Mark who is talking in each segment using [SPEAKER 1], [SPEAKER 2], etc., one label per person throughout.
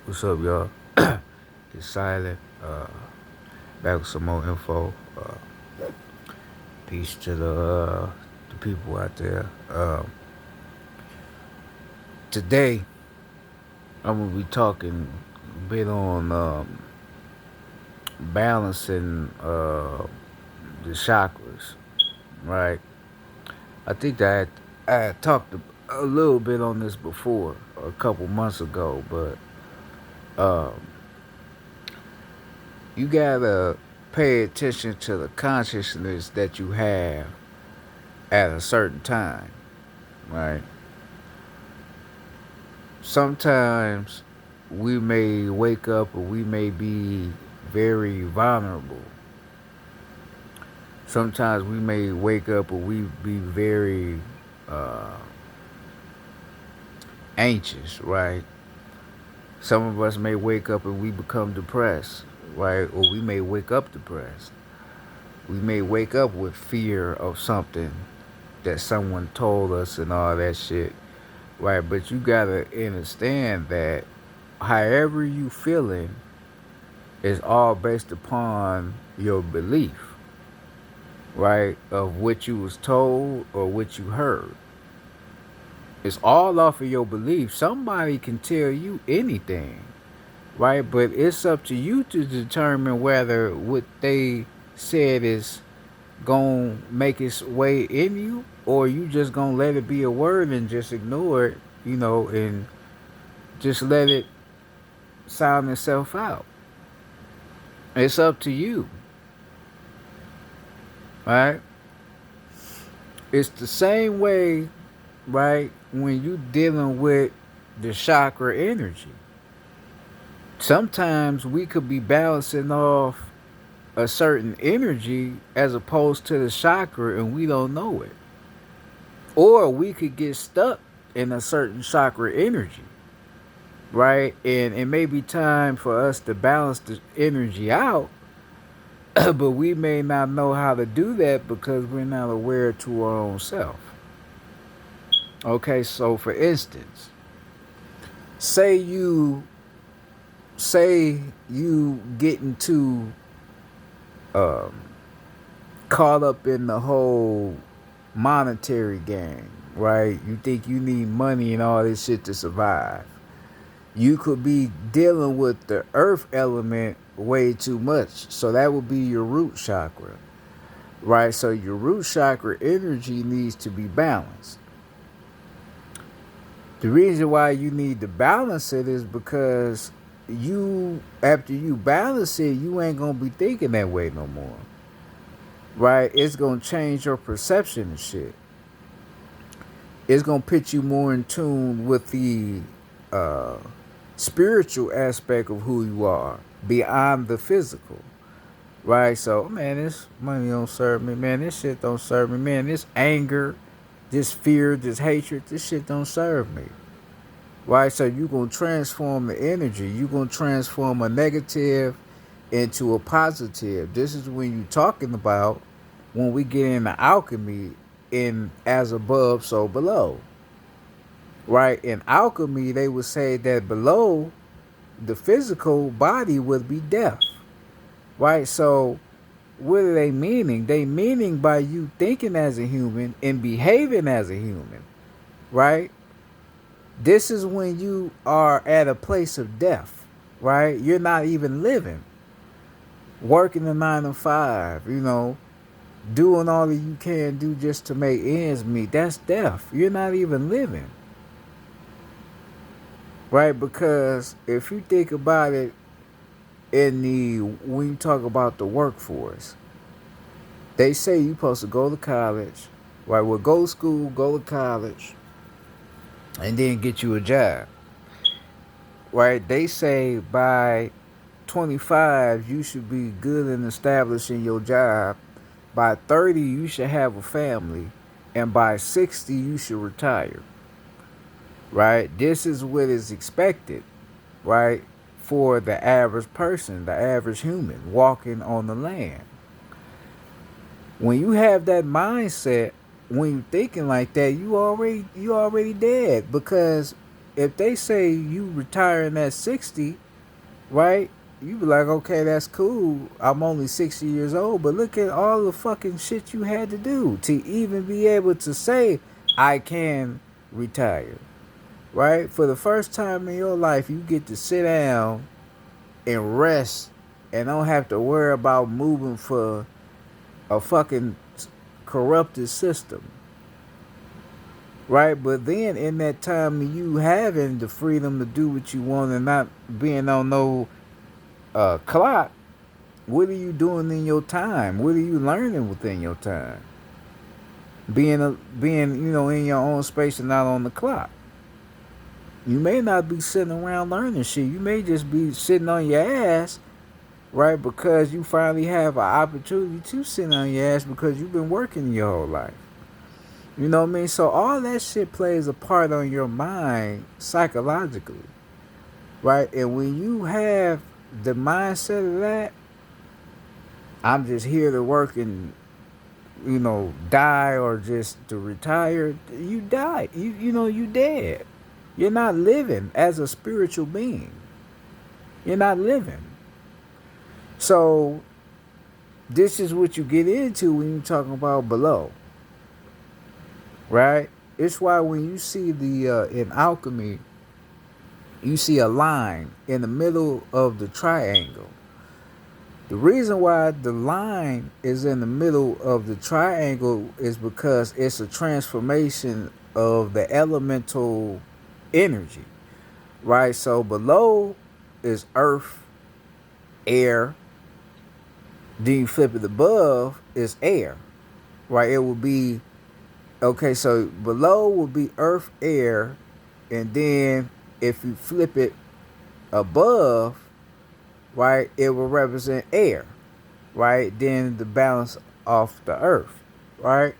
[SPEAKER 1] What's up, y'all? It's Silent. Back with some more info. Peace to the people out there. Today, I'm gonna be talking a bit on balancing the chakras. Right. I think that I had talked a little bit on this before, a couple months ago, but um, you gotta pay attention to the consciousness that you have at a certain time, right? Sometimes we may wake up or we may be very vulnerable. Sometimes we may wake up or we be very uh, anxious, right? Some of us may wake up and we become depressed, right? Or we may wake up depressed. We may wake up with fear of something that someone told us and all that shit. Right, but you gotta understand that however you feeling is all based upon your belief, right? Of what you was told or what you heard. It's all off of your belief. Somebody can tell you anything, right? But it's up to you to determine whether what they said is gonna make its way in you or you just gonna let it be a word and just ignore it, and just let it sound itself out. It's up to you, right? It's the same way, right, when you dealing with the chakra energy. Sometimes we could be balancing off a certain energy as opposed to the chakra and we don't know it. Or we could get stuck in a certain chakra energy, right? And it may be time for us to balance the energy out, but we may not know how to do that because we're not aware to our own self. Okay, so for instance, say you say you get into um, caught up in the whole monetary game, right? You think you need money and all this shit to survive. You could be dealing with the earth element way too much. So that would be your root chakra, right? So your root chakra energy needs to be balanced. The reason why you need to balance it is because after you balance it, you ain't gonna be thinking that way no more, right? It's gonna change your perception and shit. It's gonna put you more in tune with the uh, spiritual aspect of who you are beyond the physical, right? So, man, this money don't serve me, man. This shit don't serve me, man. This anger, this fear, this hatred, this shit don't serve me. Right? So you're going to transform the energy. You're going to transform a negative into a positive. This is when you're talking about when we get into alchemy in as above, so below. Right? In alchemy, they would say that below the physical body would be death. Right? So what are they meaning? They meaning by you thinking as a human and behaving as a human. Right? This is when you are at a place of death, right? You're not even living. Working a 9 to 5, doing all that you can do just to make ends meet. That's death. You're not even living, right? Because if you think about it when you talk about the workforce, they say you're supposed to go to college, right? Well, go to school, go to college, and then get you a job. Right? They say by 25, you should be good and established in your job. By 30, you should have a family. And by 60, you should retire. Right? This is what is expected, right? For the average person, the average human walking on the land. When you have that mindset, when you're thinking like that, you already dead because if they say you retiring at 60, right? You be like, okay, that's cool. I'm only 60 years old, but look at all the fucking shit you had to do to even be able to say, I can retire, right? For the first time in your life, you get to sit down and rest and don't have to worry about moving for a fucking corrupted system, right? But then in that time, you having the freedom to do what you want and not being on no clock. What are you doing in your time? What are you learning within your time? Being in your own space and not on the clock. You may not be sitting around learning shit. You may just be sitting on your ass, right? Because you finally have an opportunity to sit on your ass because you've been working your whole life. You know what I mean? So all that shit plays a part on your mind psychologically, right? And when you have the mindset of that, I'm just here to work and die or just to retire, you die. You dead. You're not living as a spiritual being. You're not living. So this is what you get into when you're talking about below. Right? It's why when you see in alchemy, you see a line in the middle of the triangle. The reason why the line is in the middle of the triangle is because it's a transformation of the elemental energy, right? So below is earth, air. Then you flip it above is air, right? It will be, okay, so below will be earth, air, and then if you flip it above, right, it will represent air, right? Then the balance off the earth, right?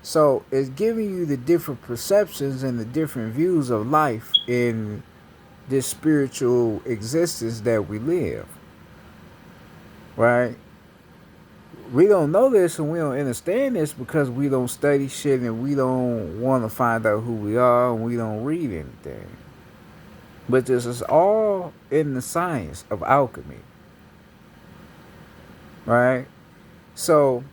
[SPEAKER 1] So it's giving you the different perceptions and the different views of life in this spiritual existence that we live, right? We don't know this and we don't understand this because we don't study shit and we don't want to find out who we are and we don't read anything. But this is all in the science of alchemy, right? So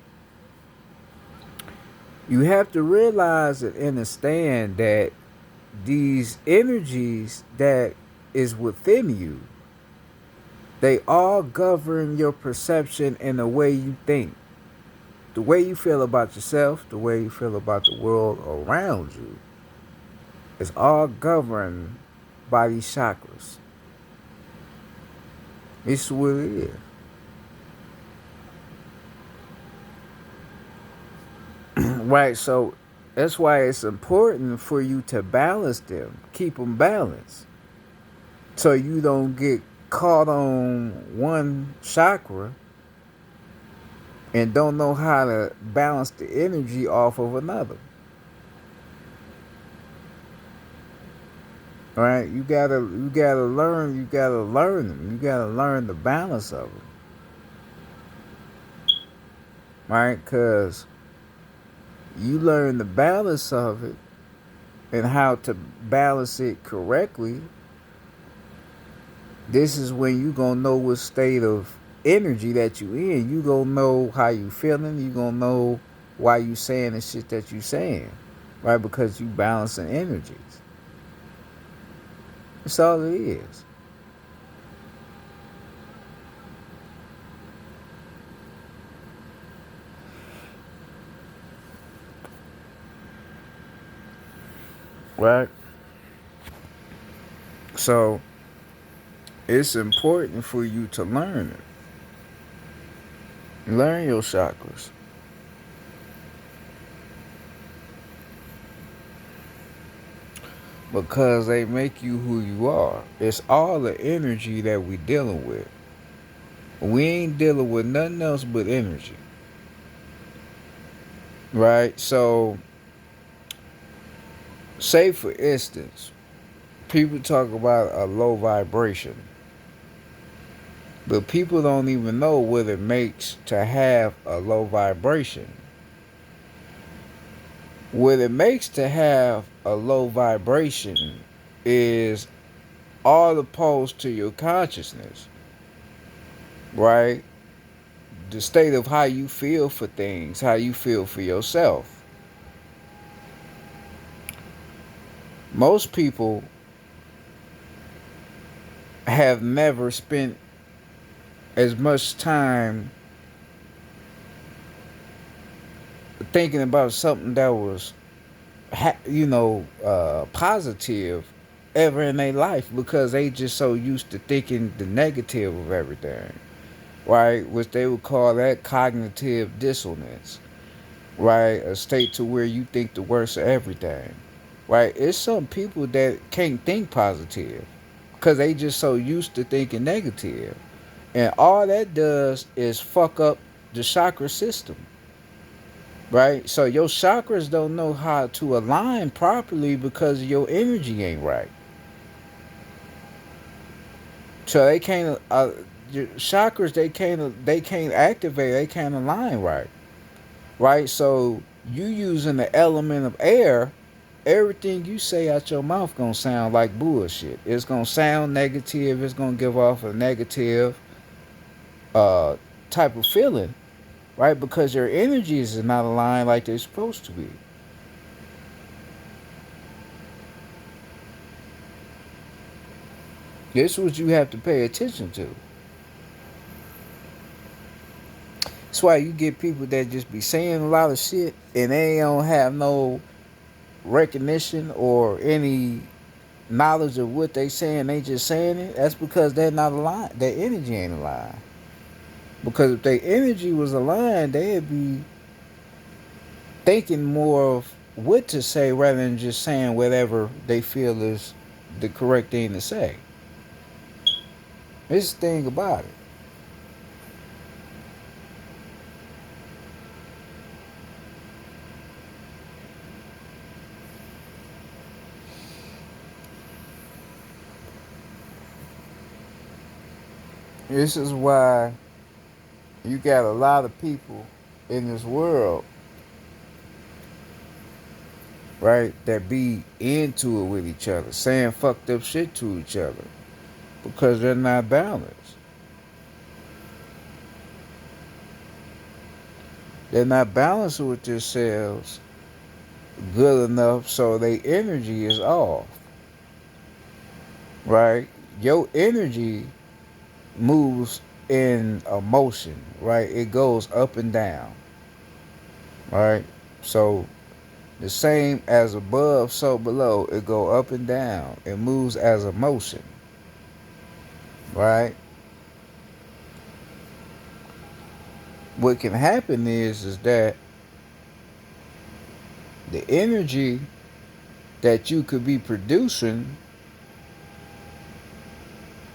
[SPEAKER 1] you have to realize and understand that these energies that is within you, they all govern your perception and the way you think. The way you feel about yourself, the way you feel about the world around you is all governed by these chakras. It's what it is. Right, so that's why it's important for you to balance them, keep them balanced, so you don't get caught on one chakra and don't know how to balance the energy off of another. All right, you gotta learn them. You gotta learn the balance of them, right? Because you learn the balance of it and how to balance it correctly. This is when you gonna know what state of energy that you in. You gonna know how you feeling. You gonna know why you saying the shit that you saying, right? Because you balancing energies. That's all it is. Right? So it's important for you to learn it. Learn your chakras. Because they make you who you are. It's all the energy that we dealing with. We ain't dealing with nothing else but energy. Right? So, say for instance, people talk about a low vibration. But people don't even know what it makes to have a low vibration. What it makes to have a low vibration is all opposed to your consciousness, right? The state of how you feel for things, how you feel for yourself. Most people have never spent as much time thinking about something that was, positive ever in their life, because they just so used to thinking the negative of everything, right? Which they would call that cognitive dissonance, right? A state to where you think the worst of everything, right? It's some people that can't think positive because they just so used to thinking negative. And all that does is fuck up the chakra system, right? So your chakras don't know how to align properly because your energy ain't right. So they can't, your chakras, they can't activate, they can't align right, right? So you using the element of air, everything you say out your mouth gonna sound like bullshit. It's gonna sound negative. It's gonna give off a negative uh type of feeling, right? Because your energies are not aligned like they're supposed to be. This is what you have to pay attention to. That's why you get people that just be saying a lot of shit and they don't have no recognition or any knowledge of what they saying. They just saying it. That's because they're not aligned. Their energy ain't aligned. Because if their energy was aligned, they'd be thinking more of what to say rather than just saying whatever they feel is the correct thing to say. This is the thing about it. This is why you got a lot of people in this world, right, that be into it with each other, saying fucked up shit to each other because they're not balanced. They're not balanced with themselves good enough, so their energy is off, right? Your energy moves in a motion, right? It goes up and down, right? So the same as above, so below. It go up and down. It moves as a motion, right? What can happen is that the energy that you could be producing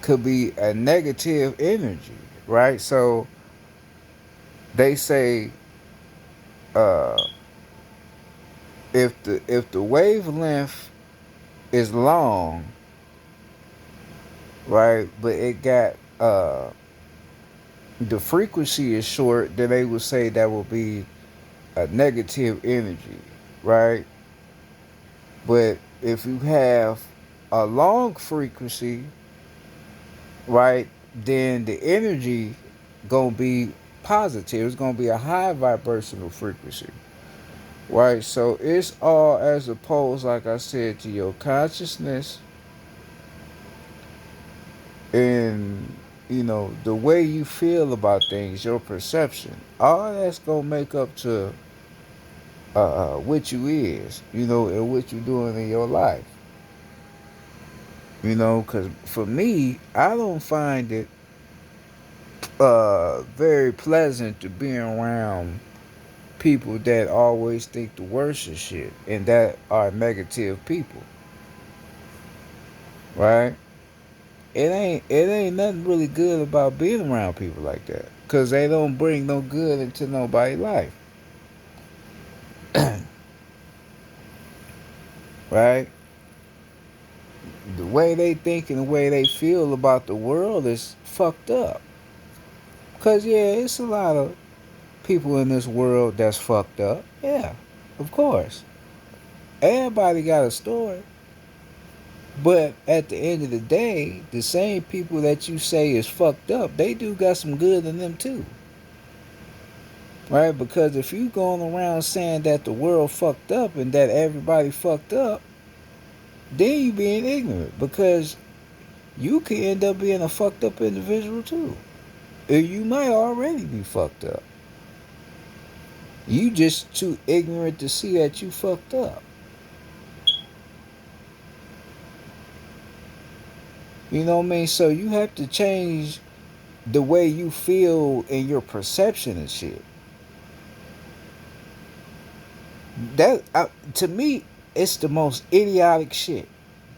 [SPEAKER 1] could be a negative energy, right? So they say, uh, if the wavelength is long, right, but it got the frequency is short, then they would say that will be a negative energy, right? But if you have a long frequency, right, then the energy gonna be positive. It's gonna be a high vibrational frequency, right? So it's all as opposed, like I said, to your consciousness and the way you feel about things, your perception. All that's gonna make up to what you is, and what you doing in your life. Because for me, I don't find it very pleasant to be around people that always think the worst of shit and that are negative people, right? It ain't nothing really good about being around people like that because they don't bring no good into nobody's life, right? The way they think and the way they feel about the world is fucked up. Cause yeah, it's a lot of people in this world that's fucked up. Yeah, of course. Everybody got a story. But at the end of the day, the same people that you say is fucked up, they do got some good in them too. Right? Because if you going around saying that the world fucked up and that everybody fucked up, then you being ignorant. Because you could end up being a fucked up individual too. Or you might already be fucked up. You just too ignorant to see that you fucked up. You know what I mean? So you have to change the way you feel and your perception and shit. That to me, it's the most idiotic shit.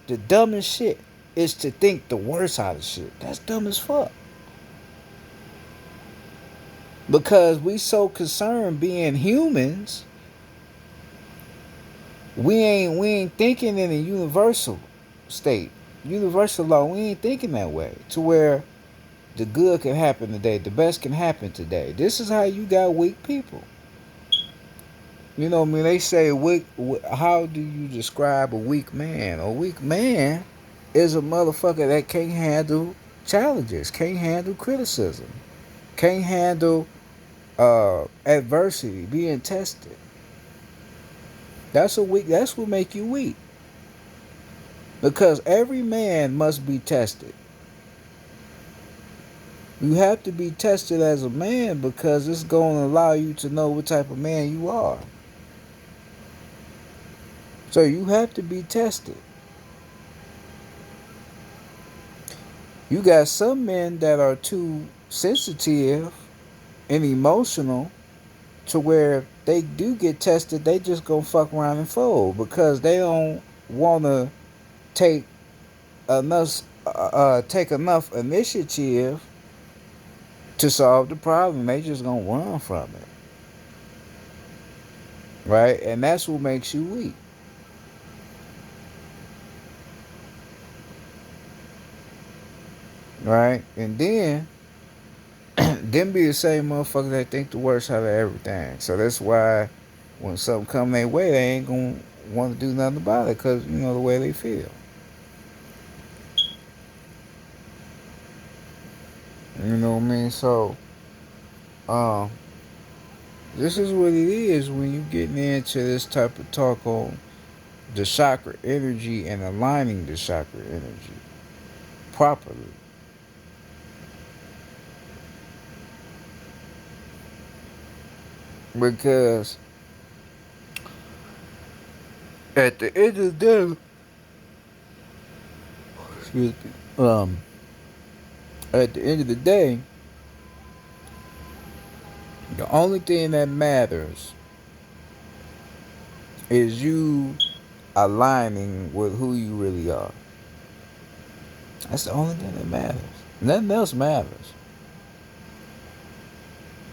[SPEAKER 1] The dumbest shit is to think the worst out of shit. That's dumb as fuck. Because we so concerned being humans, we ain't thinking in a universal state. Universal law, we ain't thinking that way. To where the good can happen today, the best can happen today. This is how you got weak people. You know what I mean? They say, weak, how do you describe a weak man? A weak man is a motherfucker that can't handle challenges, can't handle criticism, can't handle adversity, being tested. That's a weak. That's what make you weak. Because every man must be tested. You have to be tested as a man because it's going to allow you to know what type of man you are. So you have to be tested. You got some men that are too sensitive and emotional to where they do get tested, they just gonna fuck around and fold because they don't want to take enough initiative to solve the problem. They just gonna run from it, right? And that's what makes you weak, right? And then them be the same motherfuckers that think the worst out of everything. So that's why when something come their way, they ain't gonna want to do nothing about it because you know the way they feel. You know what I mean? So, um, this is what it is when you getting into this type of talk on the chakra energy and aligning the chakra energy properly. Because at the end of the day, excuse me, at the end of the day, the only thing that matters is you aligning with who you really are. That's the only thing that matters. Nothing else matters.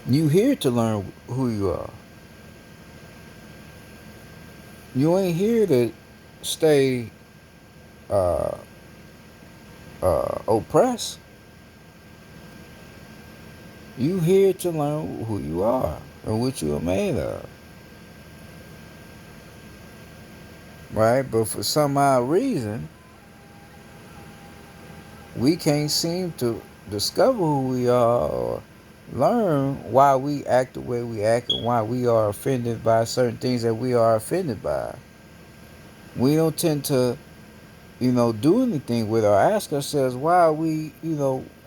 [SPEAKER 1] You here to learn who you are. You ain't here to stay uh, oppressed. You here to learn who you are and what you are made of. Right? But for some odd reason, we can't seem to discover who we are or learn why we act the way we act and why we are offended by certain things that we are offended by. We don't tend to, do anything with or ask ourselves why are we,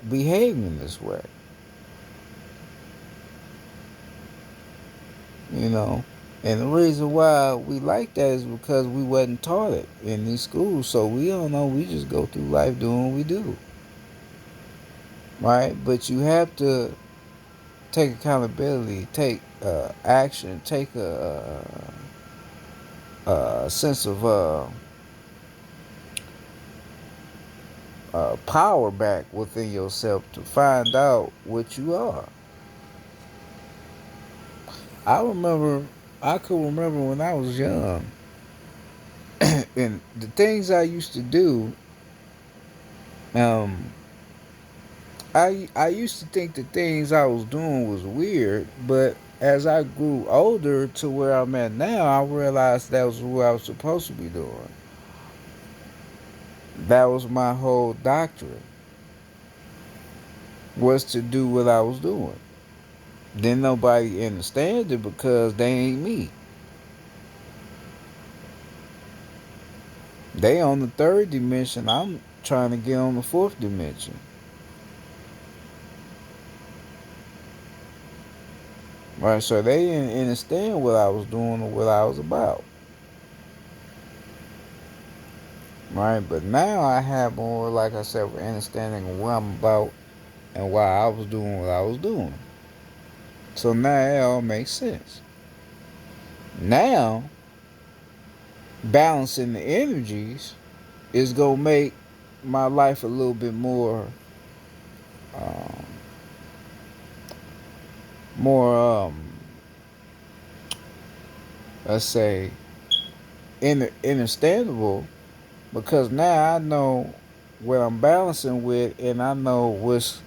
[SPEAKER 1] behaving this way. You know. And the reason why we like that is because we wasn't taught it in these schools. So we don't know. We just go through life doing what we do. Right? But you have to take accountability, take action, take a sense of power back within yourself to find out what you are. I remember, I could remember when I was young, and the things I used to do. Um, I used to think the things I was doing was weird, but as I grew older to where I'm at now, I realized that was what I was supposed to be doing. That was my whole doctrine, was to do what I was doing. Then nobody understands it because they ain't me. They on the third dimension. I'm trying to get on the fourth dimension. Right, so they didn't understand what I was doing or what I was about. Right, but now I have more, like I said, understanding of what I'm about and why I was doing what I was doing. So now it all makes sense. Now, balancing the energies is gonna make my life a little bit um, more, let's say, understandable, because now I know what I'm balancing with, and I know what's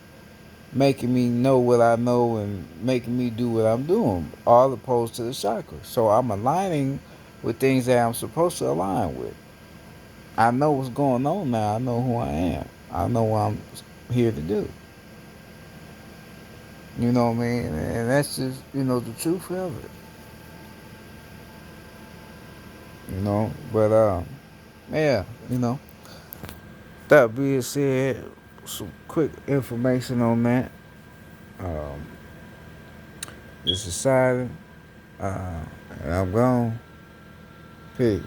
[SPEAKER 1] making me know what I know and making me do what I'm doing, all opposed to the chakra. So I'm aligning with things that I'm supposed to align with. I know what's going on now. I know who I am. I know what I'm here to do. You know what I mean? And that's just, the truth of it. But yeah, that being said, some quick information on that. Um, this is Silent, and I'm gone. Peace.